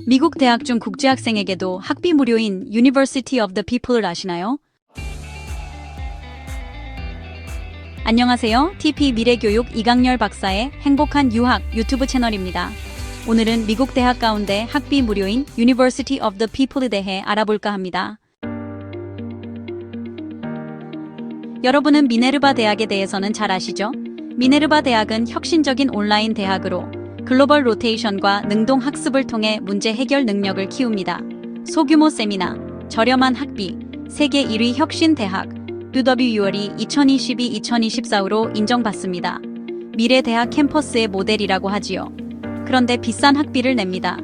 미국 대학 중 국제학생에게도 학비 무료인 University of the People을 아시나요? 안녕하세요. TP 미래교육 이강렬 박사의 행복한 유학 유튜브 채널입니다. 오늘은 미국 대학 가운데 학비 무료인 University of the People에 대해 알아볼까 합니다. 여러분은 미네르바 대학에 대해서는 잘 아시죠? 미네르바 대학은 혁신적인 온라인 대학으로 글로벌 로테이션과 능동 학습을 통해 문제 해결 능력을 키웁니다. 소규모 세미나, 저렴한 학비, 세계 1위 혁신 대학, UWUR이 2022-2024로 인정받습니다. 미래 대학 캠퍼스의 모델이라고 하지요. 그런데 비싼 학비를 냅니다.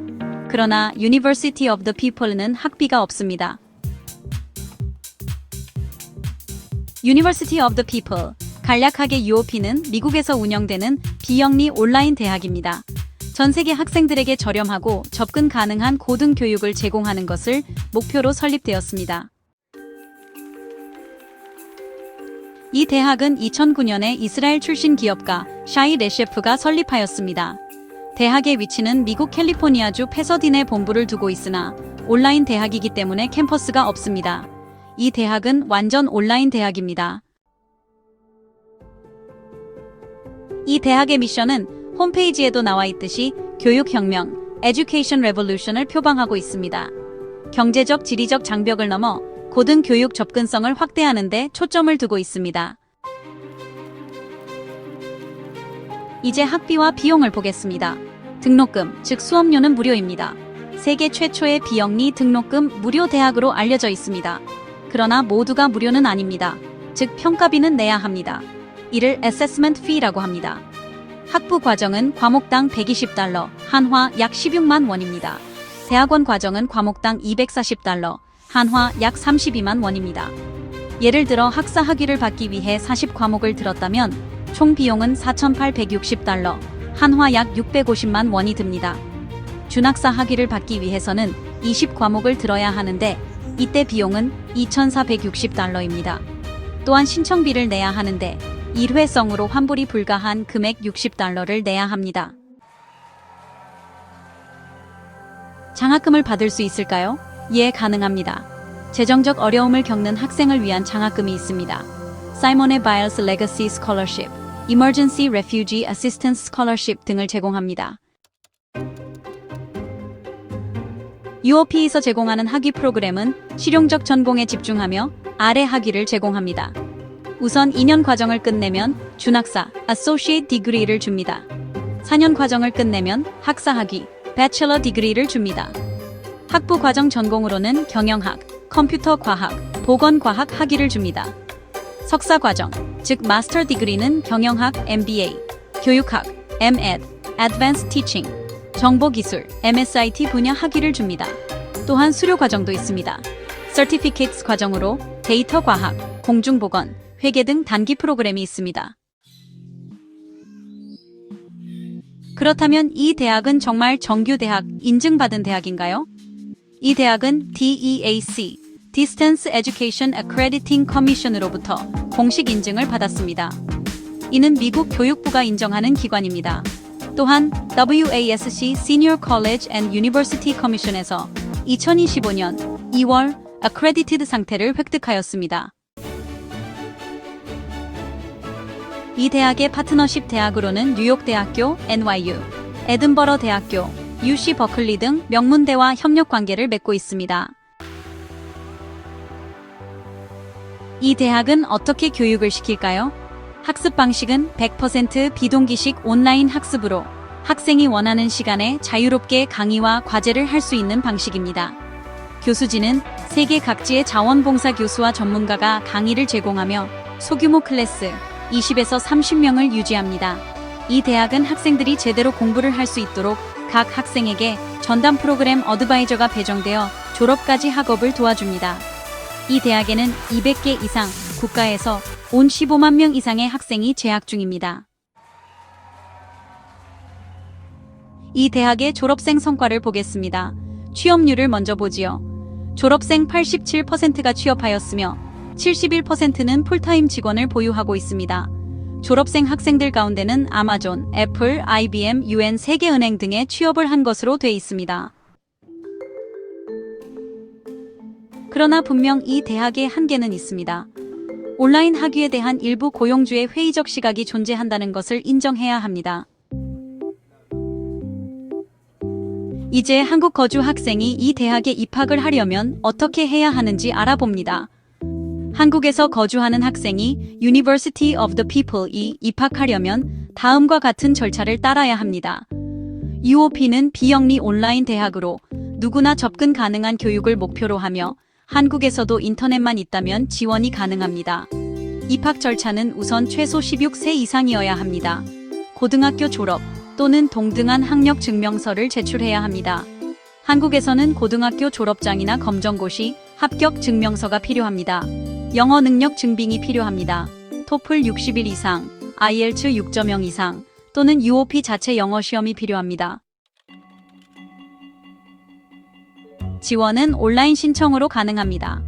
그러나 University of the People는 학비가 없습니다. University of the People, 간략하게 UOP는 미국에서 운영되는 비영리 온라인 대학입니다. 전 세계 학생들에게 저렴하고 접근 가능한 고등교육을 제공하는 것을 목표로 설립되었습니다. 이 대학은 2009년에 이스라엘 출신 기업가 샤이 레셰프가 설립하였습니다. 대학의 위치는 미국 캘리포니아주 패서딘에 본부를 두고 있으나 온라인 대학이기 때문에 캠퍼스가 없습니다. 이 대학은 완전 온라인 대학입니다. 이 대학의 미션은 홈페이지에도 나와 있듯이 교육혁명, Education Revolution을 표방하고 있습니다. 경제적, 지리적 장벽을 넘어 고등교육 접근성을 확대하는 데 초점을 두고 있습니다. 이제 학비와 비용을 보겠습니다. 등록금, 즉 수업료는 무료입니다. 세계 최초의 비영리 등록금 무료 대학으로 알려져 있습니다. 그러나 모두가 무료는 아닙니다. 즉 평가비는 내야 합니다. 이를 Assessment Fee라고 합니다. 학부 과정은 과목당 $120, 한화 약 16만 원입니다. 대학원 과정은 과목당 $240, 한화 약 32만 원입니다. 예를 들어 학사 학위를 받기 위해 40과목을 들었다면 총 비용은 $4,860, 한화 약 650만 원이 듭니다. 준학사 학위를 받기 위해서는 20과목을 들어야 하는데 이때 비용은 $2,460입니다. 또한 신청비를 내야 하는데 일회성으로 환불이 불가한 금액 $60를 내야 합니다. 장학금을 받을 수 있을까요? 예, 가능합니다. 재정적 어려움을 겪는 학생을 위한 장학금이 있습니다. 사이먼의 바일스 레거시 스콜러십, Emergency Refugee Assistance Scholarship 등을 제공합니다. UOP에서 제공하는 학위 프로그램은 실용적 전공에 집중하며 아래 학위를 제공합니다. 우선 2년 과정을 끝내면 준학사, Associate Degree를 줍니다. 4년 과정을 끝내면 학사 학위, Bachelor Degree를 줍니다. 학부 과정 전공으로는 경영학, 컴퓨터 과학, 보건과학 학위를 줍니다. 석사 과정, 즉 Master Degree는 경영학, MBA, 교육학, MEd, Advanced Teaching, 정보기술, MSIT 분야 학위를 줍니다. 또한 수료 과정도 있습니다. Certificates 과정으로 데이터 과학, 공중보건, 회계 등 단기 프로그램이 있습니다. 그렇다면 이 대학은 정말 정규 대학, 인증받은 대학인가요? 이 대학은 DEAC, Distance Education Accrediting Commission으로부터 공식 인증을 받았습니다. 이는 미국 교육부가 인정하는 기관입니다. 또한 WASC Senior College and University Commission에서 2025년 2월 Accredited 상태를 획득하였습니다. 이 대학의 파트너십 대학으로는 뉴욕대학교, NYU, 에든버러 대학교, UC 버클리 등 명문대와 협력 관계를 맺고 있습니다. 이 대학은 어떻게 교육을 시킬까요? 학습 방식은 100% 비동기식 온라인 학습으로 학생이 원하는 시간에 자유롭게 강의와 과제를 할 수 있는 방식입니다. 교수진은 세계 각지의 자원봉사 교수와 전문가가 강의를 제공하며 소규모 클래스 20에서 30명을 유지합니다. 이 대학은 학생들이 제대로 공부를 할 수 있도록 각 학생에게 전담 프로그램 어드바이저가 배정되어 졸업까지 학업을 도와줍니다. 이 대학에는 200개 이상 국가에서 온 15만 명 이상의 학생이 재학 중입니다. 이 대학의 졸업생 성과를 보겠습니다. 취업률을 먼저 보지요. 졸업생 87%가 취업하였으며 71%는 풀타임 직원을 보유하고 있습니다. 졸업생 학생들 가운데는 아마존, 애플, IBM, UN 세계은행 등에 취업을 한 것으로 돼 있습니다. 그러나 분명 이 대학의 한계는 있습니다. 온라인 학위에 대한 일부 고용주의 회의적 시각이 존재한다는 것을 인정해야 합니다. 이제 한국 거주 학생이 이 대학에 입학을 하려면 어떻게 해야 하는지 알아봅니다. 한국에서 거주하는 학생이 University of the People에 입학하려면 다음과 같은 절차를 따라야 합니다. UOP는 비영리 온라인 대학으로 누구나 접근 가능한 교육을 목표로 하며 한국에서도 인터넷만 있다면 지원이 가능합니다. 입학 절차는 우선 최소 16세 이상이어야 합니다. 고등학교 졸업 또는 동등한 학력 증명서를 제출해야 합니다. 한국에서는 고등학교 졸업장이나 검정고시, 합격 증명서가 필요합니다. 영어 능력 증빙이 필요합니다. 토플 60일 이상, IELTS 6.0 이상 또는 UOP 자체 영어 시험이 필요합니다. 지원은 온라인 신청으로 가능합니다.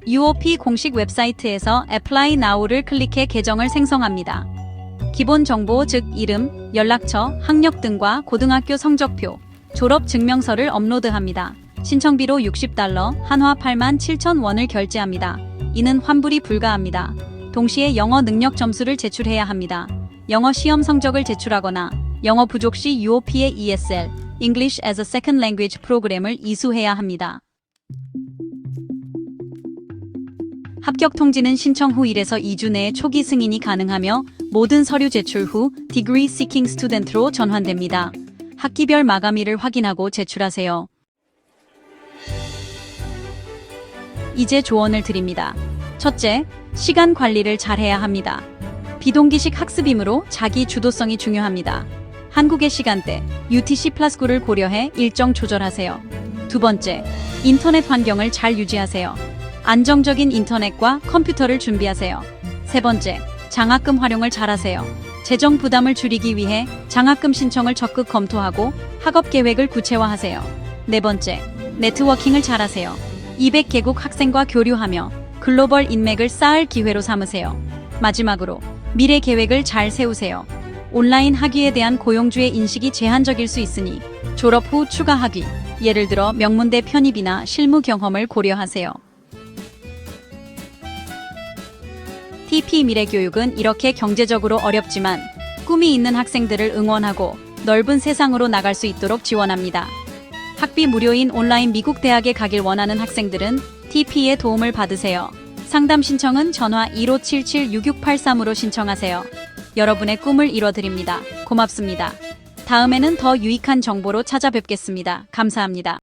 UOP 공식 웹사이트에서 Apply Now를 클릭해 계정을 생성합니다. 기본 정보 즉 이름, 연락처, 학력 등과 고등학교 성적표, 졸업 증명서를 업로드합니다. 신청비로 $60, 한화 87,000원을 결제합니다. 이는 환불이 불가합니다. 동시에 영어 능력 점수를 제출해야 합니다. 영어 시험 성적을 제출하거나 영어 부족 시 UOP의 ESL, English as a Second Language 프로그램을 이수해야 합니다. 합격 통지는 신청 후 1에서 2주 내에 초기 승인이 가능하며 모든 서류 제출 후 Degree Seeking Student로 전환됩니다. 학기별 마감일을 확인하고 제출하세요. 이제 조언을 드립니다. 첫째, 시간 관리를 잘해야 합니다. 비동기식 학습이므로 자기 주도성이 중요합니다. 한국의 시간대, UTC +9를 고려해 일정 조절하세요. 두 번째, 인터넷 환경을 잘 유지하세요. 안정적인 인터넷과 컴퓨터를 준비하세요. 세 번째, 장학금 활용을 잘하세요. 재정 부담을 줄이기 위해 장학금 신청을 적극 검토하고 학업 계획을 구체화하세요. 네 번째, 네트워킹을 잘하세요. 200개국 학생과 교류하며 글로벌 인맥을 쌓을 기회로 삼으세요. 마지막으로 미래 계획을 잘 세우세요. 온라인 학위에 대한 고용주의 인식이 제한적일 수 있으니 졸업 후 추가 학위, 예를 들어 명문대 편입이나 실무 경험을 고려하세요. TP 미래교육은 이렇게 경제적으로 어렵지만 꿈이 있는 학생들을 응원하고 넓은 세상으로 나갈 수 있도록 지원합니다. 학비 무료인 온라인 미국 대학에 가길 원하는 학생들은 TP의 도움을 받으세요. 상담 신청은 전화 1577-6683으로 신청하세요. 여러분의 꿈을 이뤄드립니다. 고맙습니다. 다음에는 더 유익한 정보로 찾아뵙겠습니다. 감사합니다.